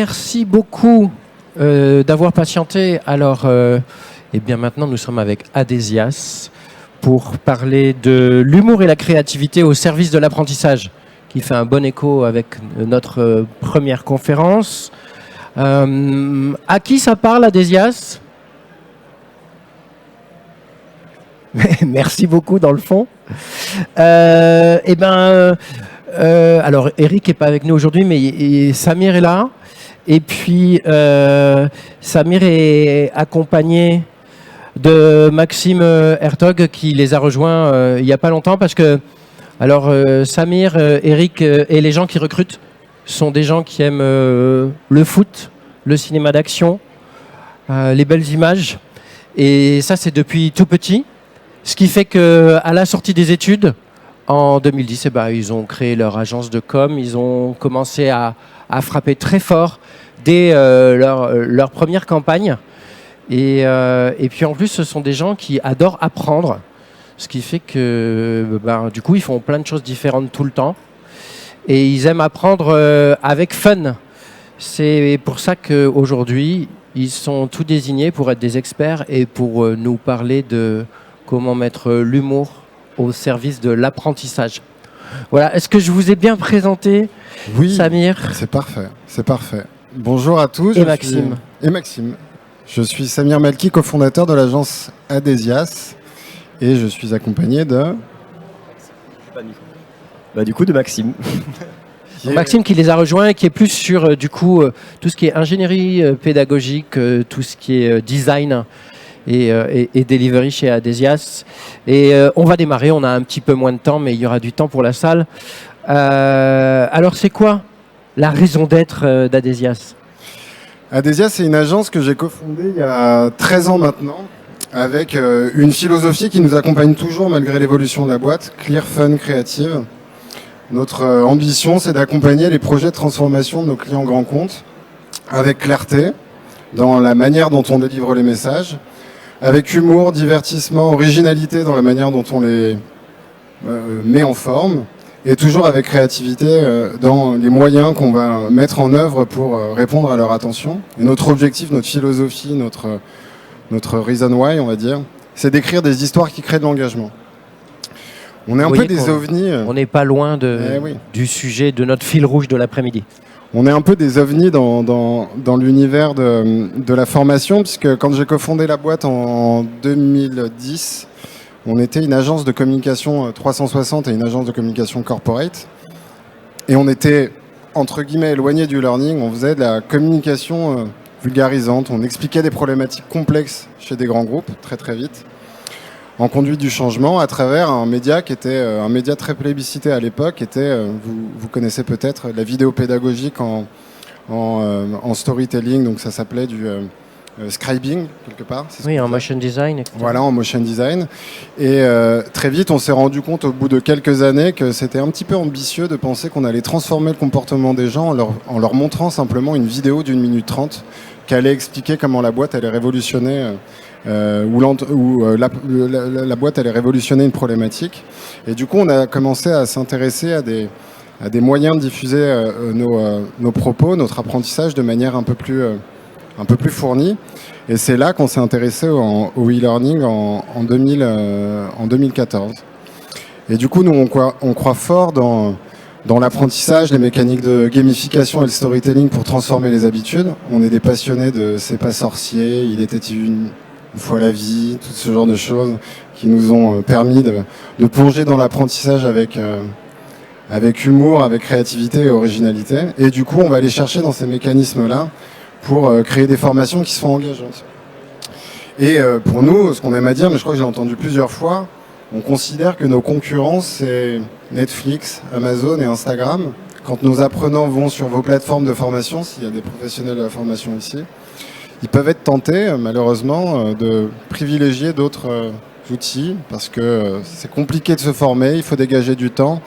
merci beaucoup d'avoir patienté. Alors, eh bien maintenant, nous sommes avec Adesias pour parler de l'humour et la créativité au service de l'apprentissage, qui fait un bon écho avec notre première conférence. À qui ça parle, Adesias? Merci beaucoup, dans le fond. Alors, Eric n'est pas avec nous aujourd'hui, mais Samir est là. Et puis, Samir est accompagné de Maxime Hertog, qui les a rejoints il n'y a pas longtemps, parce que, alors, Samir, Eric et les gens qui recrutent sont des gens qui aiment le foot, le cinéma d'action, les belles images. Et ça, c'est depuis tout petit. Ce qui fait qu'à la sortie des études, en 2010, ils ont créé leur agence de com. Ils ont commencé à frapper très fort dès leur première campagne. Et puis en plus, ce sont des gens qui adorent apprendre. Ce qui fait que du coup, ils font plein de choses différentes tout le temps. Et ils aiment apprendre avec fun. C'est pour ça qu'aujourd'hui, ils sont tous désignés pour être des experts et pour nous parler de comment mettre l'humour au service de l'apprentissage. Voilà, est-ce que je vous ai bien présenté, oui, Samir? C'est parfait, c'est parfait. Bonjour à tous. Et Maxime. Je suis Samir Melki, cofondateur de l'agence Adesias, et je suis accompagné de... Du coup, de Maxime. Maxime qui les a rejoints et qui est plus sur tout ce qui est ingénierie pédagogique, tout ce qui est design et delivery chez Adesias. Et on va démarrer, on a un petit peu moins de temps, mais il y aura du temps pour la salle. Alors c'est quoi la raison d'être d'Adesias? Adesias, c'est une agence que j'ai cofondée il y a 13 ans maintenant, avec une philosophie qui nous accompagne toujours malgré l'évolution de la boîte, Clear, Fun, Creative. Notre ambition, c'est d'accompagner les projets de transformation de nos clients grands comptes avec clarté dans la manière dont on délivre les messages, avec humour, divertissement, originalité dans la manière dont on les met en forme, et toujours avec créativité dans les moyens qu'on va mettre en œuvre pour répondre à leur attention. Et notre objectif, notre philosophie, notre reason why, on va dire, c'est d'écrire des histoires qui créent de l'engagement. On est un peu des ovnis. On n'est pas loin du sujet de notre fil rouge de l'après-midi. On est un peu des ovnis dans l'univers de la formation, puisque quand j'ai cofondé la boîte en 2010, on était une agence de communication 360 et une agence de communication corporate. Et on était, entre guillemets, éloigné du learning. On faisait de la communication vulgarisante. On expliquait des problématiques complexes chez des grands groupes, très très vite, en conduite du changement, à travers un média qui était un média très plébiscité à l'époque, vous connaissez peut-être la vidéo pédagogique en storytelling, donc ça s'appelait du scribing, quelque part. Oui, en motion design. Etc. Voilà, en motion design. Et très vite, on s'est rendu compte, au bout de quelques années, que c'était un petit peu ambitieux de penser qu'on allait transformer le comportement des gens en leur montrant simplement une vidéo d'1 minute 30 qui allait expliquer comment la boîte allait révolutionner la boîte allait révolutionner une problématique. Et du coup, on a commencé à s'intéresser à des moyens de diffuser nos propos, notre apprentissage de manière un peu plus fournie. Et c'est là qu'on s'est intéressé au e-learning en 2014. Et du coup, nous, on croit fort dans l'apprentissage, les mécaniques de gamification et le storytelling pour transformer les habitudes. On est des passionnés de C'est pas sorcier, il était une fois la vie, tout ce genre de choses qui nous ont permis de plonger dans l'apprentissage avec humour, avec créativité et originalité. Et du coup, on va aller chercher dans ces mécanismes-là pour créer des formations qui sont engageantes. Et pour nous, ce qu'on aime à dire, mais je crois que j'ai entendu plusieurs fois, on considère que nos concurrents, c'est Netflix, Amazon et Instagram. Quand nos apprenants vont sur vos plateformes de formation, s'il y a des professionnels de la formation ici, ils peuvent être tentés, malheureusement, de privilégier d'autres outils parce que c'est compliqué de se former, il faut dégager du temps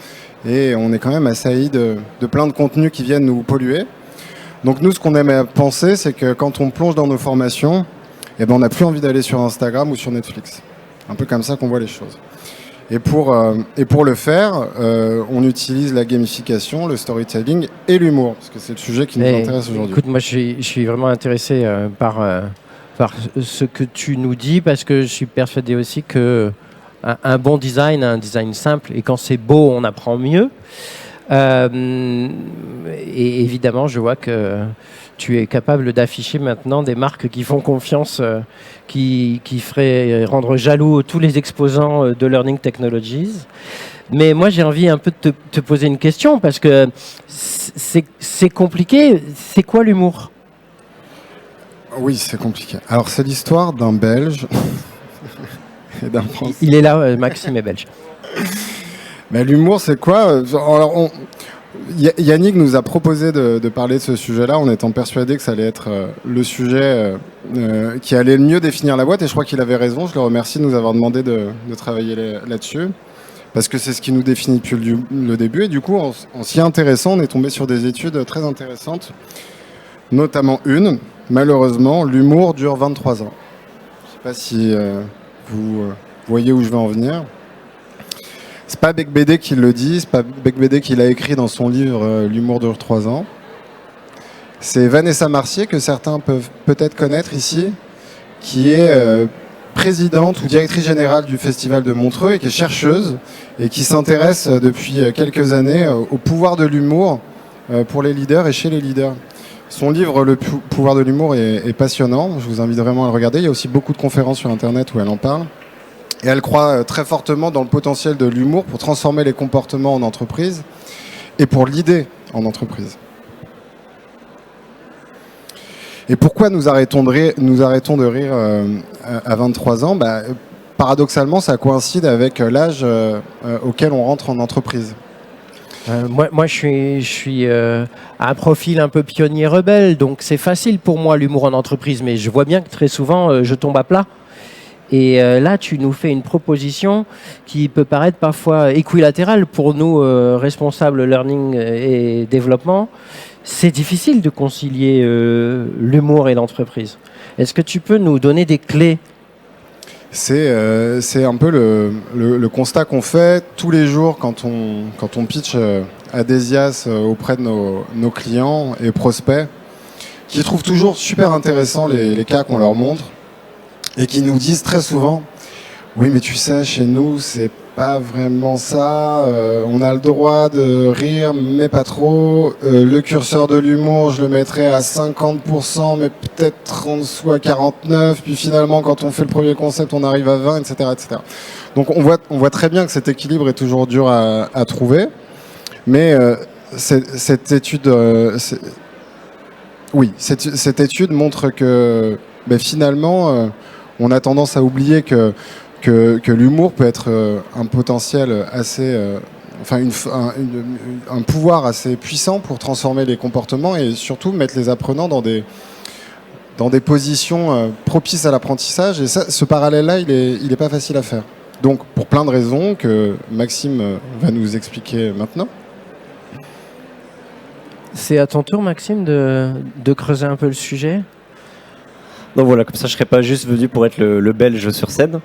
et on est quand même assailli de plein de contenus qui viennent nous polluer. Donc nous, ce qu'on aime penser, c'est que quand on plonge dans nos formations, on n'a plus envie d'aller sur Instagram ou sur Netflix. Un peu comme ça qu'on voit les choses. Et pour le faire, on utilise la gamification, le storytelling et l'humour, parce que c'est le sujet qui nous intéresse aujourd'hui. Écoute, moi je suis vraiment intéressé par ce que tu nous dis, parce que je suis persuadé aussi que un bon design, un design simple, et quand c'est beau, on apprend mieux. Et évidemment, je vois que tu es capable d'afficher maintenant des marques qui font confiance, qui feraient rendre jaloux tous les exposants de Learning Technologies. Mais moi, j'ai envie un peu de te poser une question, parce que c'est compliqué. C'est quoi l'humour ? Oui, c'est compliqué. Alors, c'est l'histoire d'un Belge et d'un Français. Il est là, Maxime est belge. Mais l'humour, c'est quoi ? Alors, Yannick nous a proposé de parler de ce sujet-là en étant persuadé que ça allait être le sujet qui allait le mieux définir la boîte. Et je crois qu'il avait raison. Je le remercie de nous avoir demandé de travailler là-dessus. Parce que c'est ce qui nous définit depuis le début. Et du coup, en s'y intéressant, on est tombé sur des études très intéressantes. Notamment une, malheureusement, l'humour dure 23 ans. Je ne sais pas si vous voyez où je veux en venir. C'est pas Becbédé qui le dit, c'est pas Becbédé qui l'a écrit dans son livre L'humour dure 3 ans. C'est Vanessa Marcier, que certains peuvent peut-être connaître ici, qui est présidente ou directrice générale du Festival de Montreux et qui est chercheuse et qui s'intéresse depuis quelques années au pouvoir de l'humour pour les leaders et chez les leaders. Son livre Le pouvoir de l'humour est passionnant, je vous invite vraiment à le regarder. Il y a aussi beaucoup de conférences sur Internet où elle en parle. Et elle croit très fortement dans le potentiel de l'humour pour transformer les comportements en entreprise et pour l'idée en entreprise. Et pourquoi nous arrêtons de rire à 23 ans ? Paradoxalement, ça coïncide avec l'âge auquel on rentre en entreprise. Moi, je suis un profil un peu pionnier rebelle, donc c'est facile pour moi l'humour en entreprise, mais je vois bien que très souvent, je tombe à plat. Et là, tu nous fais une proposition qui peut paraître parfois équilatérale pour nous, responsables learning et développement. C'est difficile de concilier l'humour et l'entreprise. Est-ce que tu peux nous donner des clés ? C'est un peu le constat qu'on fait tous les jours quand on pitch Adesias auprès de nos clients et prospects, qui trouvent toujours super intéressants les cas qu'on leur montre et qui nous disent très souvent « Oui, mais tu sais, chez nous, c'est pas vraiment ça. On a le droit de rire, mais pas trop. Le curseur de l'humour, je le mettrais à 50%, mais peut-être en dessous à 49%. Puis finalement, quand on fait le premier concept, on arrive à 20%, etc. etc. » Donc on voit très bien que cet équilibre est toujours dur à trouver. Mais cette étude montre que finalement, on a tendance à oublier que l'humour peut être un potentiel assez, un pouvoir assez puissant pour transformer les comportements et surtout mettre les apprenants dans des positions propices à l'apprentissage. Et ça, ce parallèle-là, il est pas facile à faire. Donc, pour plein de raisons que Maxime va nous expliquer maintenant. C'est à ton tour, Maxime, de creuser un peu le sujet. Donc voilà, comme ça je ne serais pas juste venu pour être le Belge sur scène.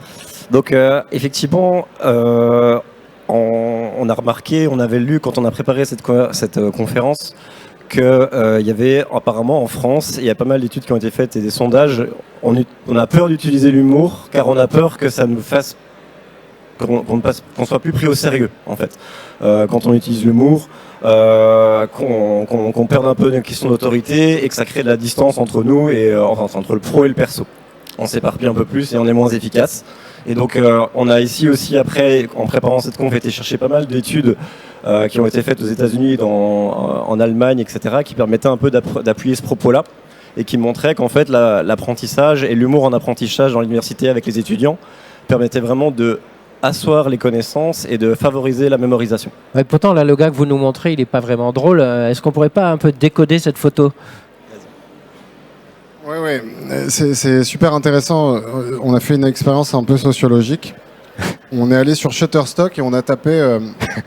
Donc effectivement, on a remarqué, on avait lu quand on a préparé cette conférence qu'il y avait apparemment en France, il y a pas mal d'études qui ont été faites et des sondages, on a peur d'utiliser l'humour car on a peur que ça nous fasse qu'on soit plus pris au sérieux en fait. Quand on utilise l'humour, qu'on perde un peu une question d'autorité et que ça crée de la distance entre nous et entre le pro et le perso. On s'éparpille un peu plus et on est moins efficace. Et donc on a ici aussi après, en préparant cette conf, été chercher pas mal d'études qui ont été faites aux États-Unis, en Allemagne, etc., qui permettaient un peu d'appuyer ce propos-là et qui montraient qu'en fait l'apprentissage et l'humour en apprentissage dans l'université avec les étudiants permettaient vraiment de asseoir les connaissances et de favoriser la mémorisation. Ouais, pourtant, là, le gars que vous nous montrez, il n'est pas vraiment drôle. Est-ce qu'on pourrait pas un peu décoder cette photo ? Oui, c'est super intéressant. On a fait une expérience un peu sociologique. On est allé sur Shutterstock et on a tapé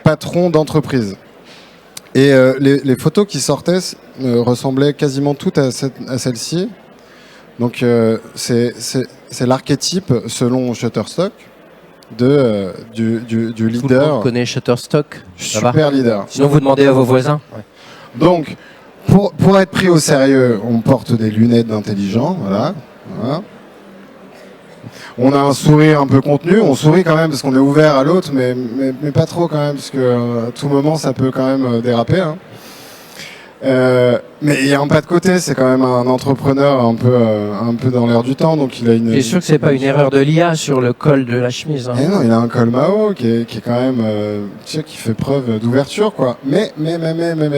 patron d'entreprise. Et les photos qui sortaient ressemblaient quasiment toutes à celle-ci. Donc c'est l'archétype selon Shutterstock du Tout le monde leader, connaît Shutterstock. Ça va. super leader. Sinon, vous demandez à vos voisins. Ouais. Donc, pour être pris au sérieux, on porte des lunettes d'intelligent, voilà. On a un sourire un peu contenu, on sourit quand même parce qu'on est ouvert à l'autre, mais pas trop quand même, parce que à tout moment ça peut quand même déraper. Hein. Mais il y a un pas de côté, c'est quand même un entrepreneur un peu dans l'air du temps, donc il a une. Je suis sûr que c'est pas une erreur de l'IA sur le col de la chemise. Hein. Eh non, il a un col Mao qui est quand même, tu sais, qui fait preuve d'ouverture, quoi. Mais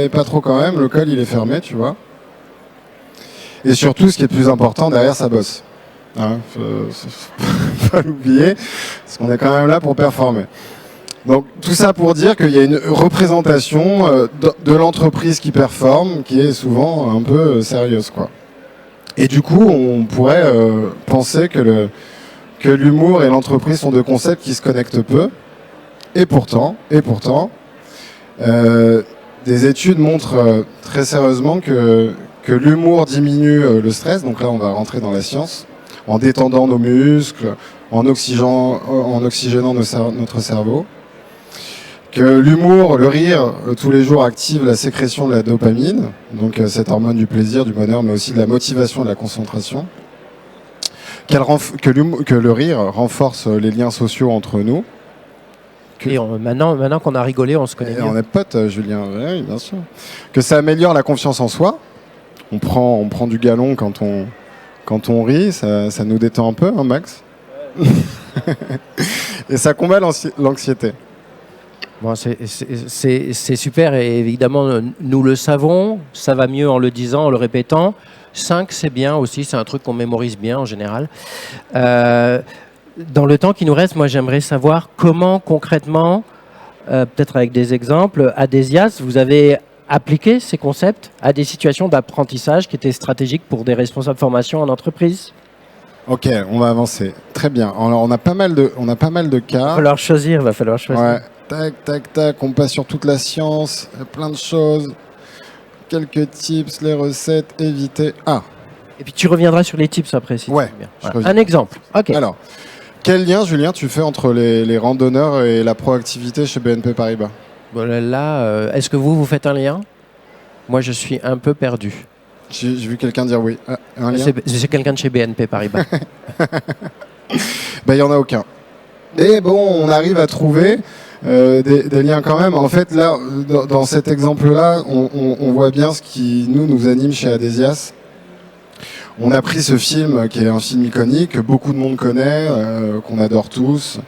pas trop quand même. Le col, il est fermé, tu vois. Et surtout, ce qui est plus important, derrière, ça bosse. Hein, faut pas l'oublier, parce qu'on est quand même là pour performer. Donc tout ça pour dire qu'il y a une représentation de l'entreprise qui performe, qui est souvent un peu sérieuse, quoi. Et du coup, on pourrait penser que l'humour et l'entreprise sont deux concepts qui se connectent peu. Et pourtant, des études montrent très sérieusement que l'humour diminue le stress. Donc là, on va rentrer dans la science, en détendant nos muscles, en oxygénant notre cerveau. Que l'humour, le rire, tous les jours active la sécrétion de la dopamine, donc cette hormone du plaisir, du bonheur, mais aussi de la motivation et de la concentration. Que le rire renforce les liens sociaux entre nous. Et maintenant qu'on a rigolé, on se connaît bien. On est potes, Julien, oui, bien sûr. Que ça améliore la confiance en soi. On prend du galon quand on rit, ça nous détend un peu, hein, Max. Et ça combat l'anxiété. Bon, c'est super et évidemment, nous le savons, ça va mieux en le disant, en le répétant. 5, c'est bien aussi, c'est un truc qu'on mémorise bien en général. Dans le temps qui nous reste, moi j'aimerais savoir comment concrètement, peut-être avec des exemples, à Desias, vous avez appliqué ces concepts à des situations d'apprentissage qui étaient stratégiques pour des responsables de formation en entreprise. Ok, on va avancer. Très bien. Alors, on a pas mal de cas. Va falloir choisir. Ouais. Tac, on passe sur toute la science, plein de choses, quelques tips, les recettes, éviter. Ah. Et puis tu reviendras sur les tips après si ouais, tu veux bien. Voilà. Un exemple. Ok. Alors, quel lien, Julien, tu fais entre les randonneurs et la proactivité chez BNP Paribas? Bon, là, est-ce que vous faites un lien? Moi, je suis un peu perdu. J'ai vu quelqu'un dire oui. Ah, un lien? C'est quelqu'un de chez BNP Paribas. Il n'y en a aucun. Mais bon, on arrive à trouver des liens quand même. En fait, là, dans cet exemple-là, on voit bien ce qui nous anime chez Adesias. On a pris ce film, qui est un film iconique, que beaucoup de monde connaît, qu'on adore tous,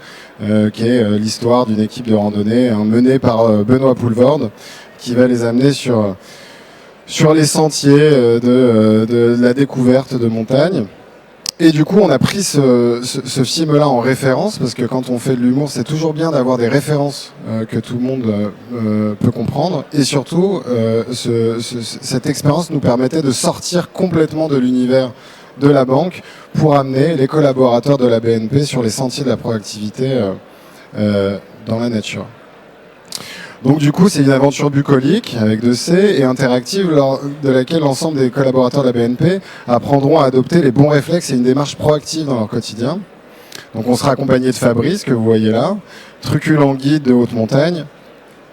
qui est l'histoire d'une équipe de randonnée menée par Benoît Poulvorde, qui va les amener sur les sentiers de la découverte de montagnes. Et du coup, on a pris ce film-là en référence, parce que quand on fait de l'humour, c'est toujours bien d'avoir des références que tout le monde peut comprendre. Et surtout, cette expérience nous permettait de sortir complètement de l'univers de la banque pour amener les collaborateurs de la BNP sur les sentiers de la proactivité dans la nature. Donc du coup, c'est une aventure bucolique avec 2 C et interactive de laquelle l'ensemble des collaborateurs de la BNP apprendront à adopter les bons réflexes et une démarche proactive dans leur quotidien. Donc on sera accompagné de Fabrice, que vous voyez là, truculent guide de haute montagne,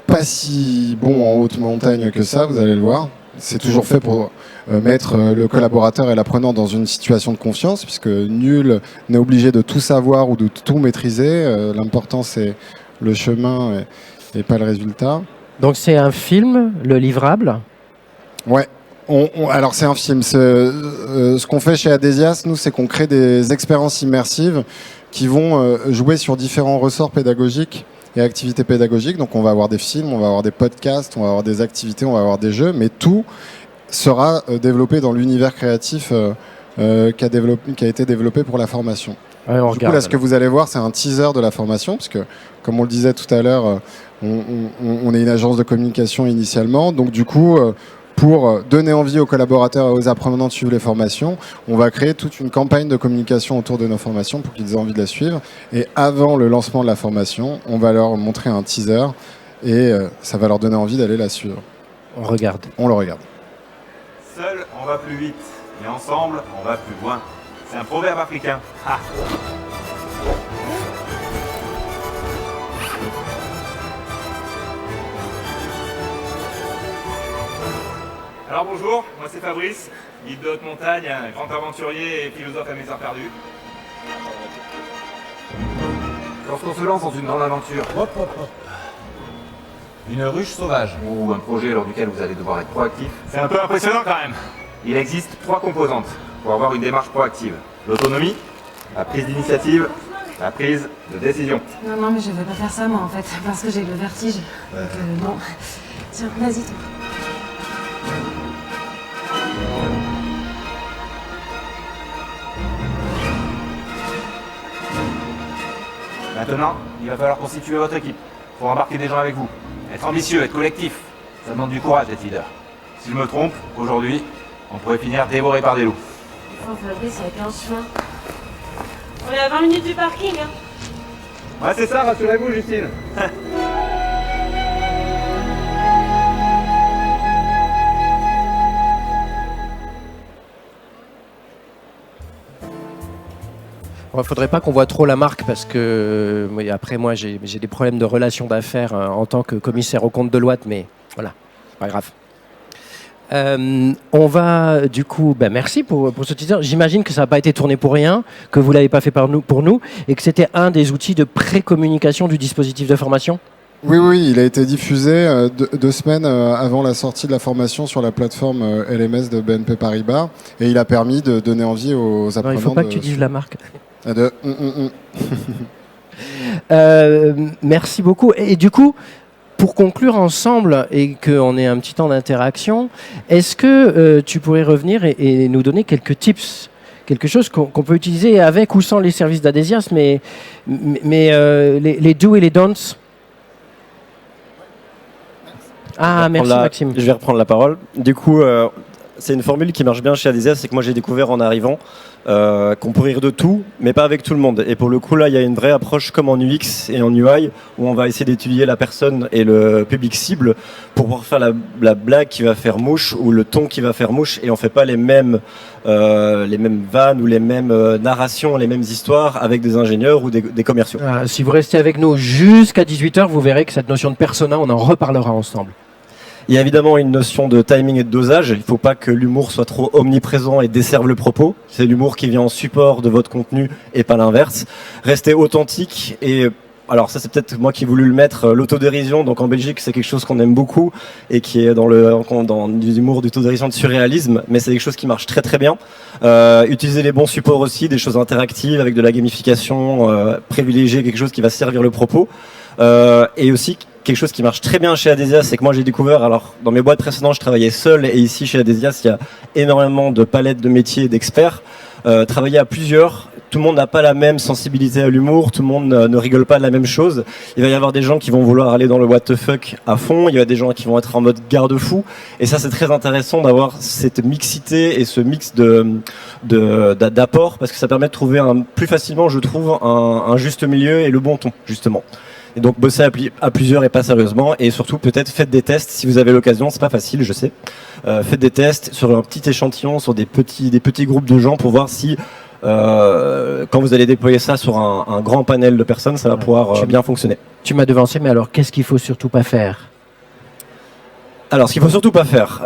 pas si bon en haute montagne que ça, vous allez le voir. C'est toujours fait pour mettre le collaborateur et l'apprenant dans une situation de confiance, puisque nul n'est obligé de tout savoir ou de tout maîtriser. L'important, c'est le chemin et pas le résultat. Donc c'est un film, le livrable? Ouais. Alors c'est un film. Ce qu'on fait chez Adesias, nous, c'est qu'on crée des expériences immersives qui vont jouer sur différents ressorts pédagogiques et activités pédagogiques. Donc on va avoir des films, on va avoir des podcasts, on va avoir des activités, on va avoir des jeux, mais tout sera développé dans l'univers créatif qui a été développé pour la formation. Ouais, du coup, là, ce que vous allez voir, c'est un teaser de la formation, parce que, comme on le disait tout à l'heure, on est une agence de communication initialement. Donc, du coup, pour donner envie aux collaborateurs et aux apprenants de suivre les formations, on va créer toute une campagne de communication autour de nos formations pour qu'ils aient envie de la suivre. Et avant le lancement de la formation, on va leur montrer un teaser et ça va leur donner envie d'aller la suivre. On regarde. On le regarde. Seul, on va plus vite, mais ensemble, on va plus loin. C'est un proverbe africain. Ah. Alors bonjour, moi c'est Fabrice, guide de haute montagne, grand aventurier et philosophe à mes heures perdues. Lorsqu'on se lance dans une grande aventure, une ruche sauvage ou un projet lors duquel vous allez devoir être proactif, c'est un peu impressionnant quand même. Il existe 3 composantes pour avoir une démarche proactive. L'autonomie, la prise d'initiative, la prise de décision. Non, mais je vais pas faire ça moi en fait, parce que j'ai le vertige. Donc non. Tiens, vas-y toi. Maintenant, il va falloir constituer votre équipe. Faut embarquer des gens avec vous. Être ambitieux, être collectif. Ça demande du courage d'être leader. Si je me trompe, aujourd'hui, on pourrait finir dévoré par des loups. Enfin, Fabrice, il y a 15 chemins. On est à 20 minutes du parking, hein. Ouais, c'est ça, rassurez-vous, Justine. Il ne faudrait pas qu'on voit trop la marque parce que après moi j'ai des problèmes de relations d'affaires en tant que commissaire aux comptes de Deloitte, mais voilà, c'est pas grave. On va du coup, merci pour ce teaser. J'imagine que ça n'a pas été tourné pour rien, que vous l'avez pas fait pour nous et que c'était un des outils de pré-communication du dispositif de formation. Oui, il a été diffusé 2 semaines avant la sortie de la formation sur la plateforme LMS de BNP Paribas et il a permis de donner envie aux apprenants. Non, il ne faut pas que tu dises la marque. Merci beaucoup. Et du coup, pour conclure ensemble et qu'on ait un petit temps d'interaction, est-ce que tu pourrais revenir et nous donner quelques tips, quelque chose qu'on peut utiliser avec ou sans les services d'Adesias, mais les do et les don'ts. Merci Maxime. Je vais reprendre la parole. Du coup, c'est une formule qui marche bien chez Adesias, c'est que moi j'ai découvert en arrivant qu'on peut rire de tout, mais pas avec tout le monde. Et pour le coup, là, il y a une vraie approche comme en UX et en UI, où on va essayer d'étudier la personne et le public cible pour pouvoir faire la blague qui va faire mouche ou le ton qui va faire mouche, et on fait pas les mêmes vannes ou les mêmes narrations, les mêmes histoires avec des ingénieurs ou des commerciaux. Si vous restez avec nous jusqu'à 18h, vous verrez que cette notion de persona, on en reparlera ensemble. Il y a évidemment une notion de timing et de dosage. Il ne faut pas que l'humour soit trop omniprésent et desserve le propos. C'est l'humour qui vient en support de votre contenu et pas l'inverse. Restez authentique et... Alors ça c'est peut-être moi qui ai voulu le mettre, l'autodérision. Donc en Belgique c'est quelque chose qu'on aime beaucoup et qui est dans l'humour d'autodérision, de surréalisme, mais c'est quelque chose qui marche très très bien. Utiliser les bons supports aussi, des choses interactives avec de la gamification, privilégier quelque chose qui va servir le propos. Et aussi quelque chose qui marche très bien chez Adesias, c'est que moi j'ai découvert, alors dans mes boîtes précédentes je travaillais seul et ici chez Adesias il y a énormément de palettes de métiers et d'experts. Travailler à plusieurs, tout le monde n'a pas la même sensibilité à l'humour, tout le monde ne rigole pas de la même chose. Il va y avoir des gens qui vont vouloir aller dans le what the fuck à fond, il y a des gens qui vont être en mode garde-fou, et ça c'est très intéressant d'avoir cette mixité et ce mix d'apports, parce que ça permet de trouver plus facilement, je trouve, un juste milieu et le bon ton, justement. Et donc bosser à plusieurs et pas sérieusement, et surtout peut-être faites des tests si vous avez l'occasion, c'est pas facile je sais, faites des tests sur un petit échantillon, sur des petits groupes de gens pour voir si quand vous allez déployer ça sur un grand panel de personnes, ça va pouvoir bien fonctionner. Tu m'as devancé, mais alors qu'est-ce qu'il faut surtout pas faire ? Alors, ce qu'il faut surtout pas faire,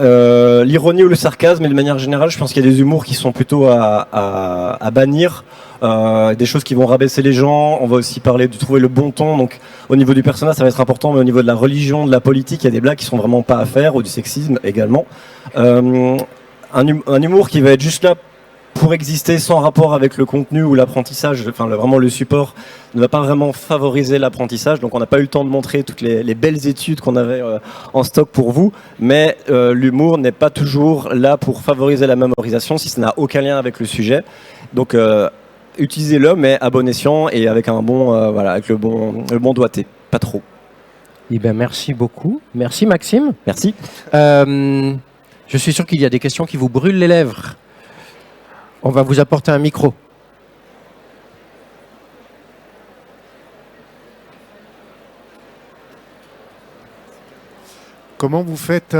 l'ironie ou le sarcasme, et de manière générale, je pense qu'il y a des humours qui sont plutôt à bannir, des choses qui vont rabaisser les gens. On va aussi parler de trouver le bon ton. Donc, au niveau du personnage, ça va être important, mais au niveau de la religion, de la politique, il y a des blagues qui sont vraiment pas à faire, ou du sexisme également. Un humour qui va être juste là pour exister sans rapport avec le contenu ou l'apprentissage, enfin vraiment le support ne va pas vraiment favoriser l'apprentissage, donc on n'a pas eu le temps de montrer toutes les belles études qu'on avait en stock pour vous, mais l'humour n'est pas toujours là pour favoriser la mémorisation si ça n'a aucun lien avec le sujet, donc utilisez-le mais à bon escient et avec avec le bon doigté, pas trop. Eh bien, merci beaucoup, merci Maxime. Merci. Je suis sûr qu'il y a des questions qui vous brûlent les lèvres. On va vous apporter un micro. Comment vous faites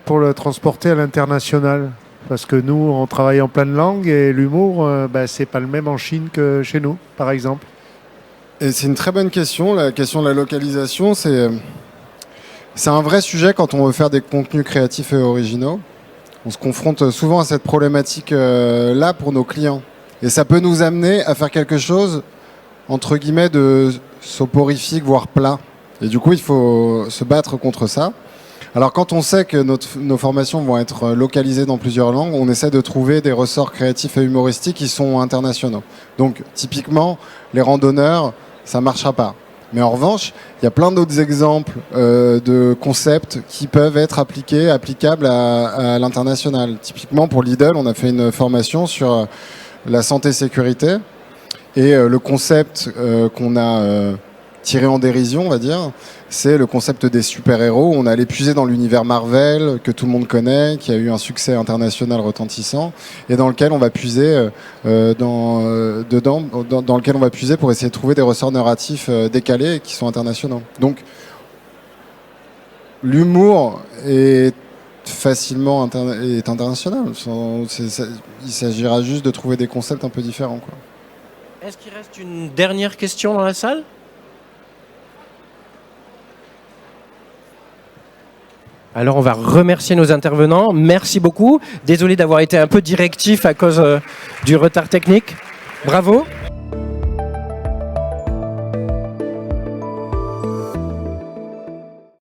pour le transporter à l'international ? Parce que nous, on travaille en pleine langue et l'humour, c'est pas le même en Chine que chez nous, par exemple. Et c'est une très bonne question. La question de la localisation, c'est C'est un vrai sujet quand on veut faire des contenus créatifs et originaux. On se confronte souvent à cette problématique-là pour nos clients. Et ça peut nous amener à faire quelque chose, entre guillemets, de soporifique, voire plat. Et du coup, il faut se battre contre ça. Alors quand on sait que nos formations vont être localisées dans plusieurs langues, on essaie de trouver des ressorts créatifs et humoristiques qui sont internationaux. Donc typiquement, les randonneurs, ça ne marchera pas. Mais en revanche, il y a plein d'autres exemples de concepts qui peuvent être applicables à l'international. Typiquement pour Lidl, on a fait une formation sur la santé-sécurité et le concept qu'on a tiré en dérision, on va dire, c'est le concept des super-héros. On allait puiser dans l'univers Marvel, que tout le monde connaît, qui a eu un succès international retentissant, et dans lequel on va puiser dans lequel on va puiser pour essayer de trouver des ressorts narratifs décalés et qui sont internationaux. Donc, l'humour est facilement international. Il s'agira juste de trouver des concepts un peu différents, quoi. Est-ce qu'il reste une dernière question dans la salle ? Alors on va remercier nos intervenants. Merci beaucoup. Désolé d'avoir été un peu directif à cause du retard technique. Bravo.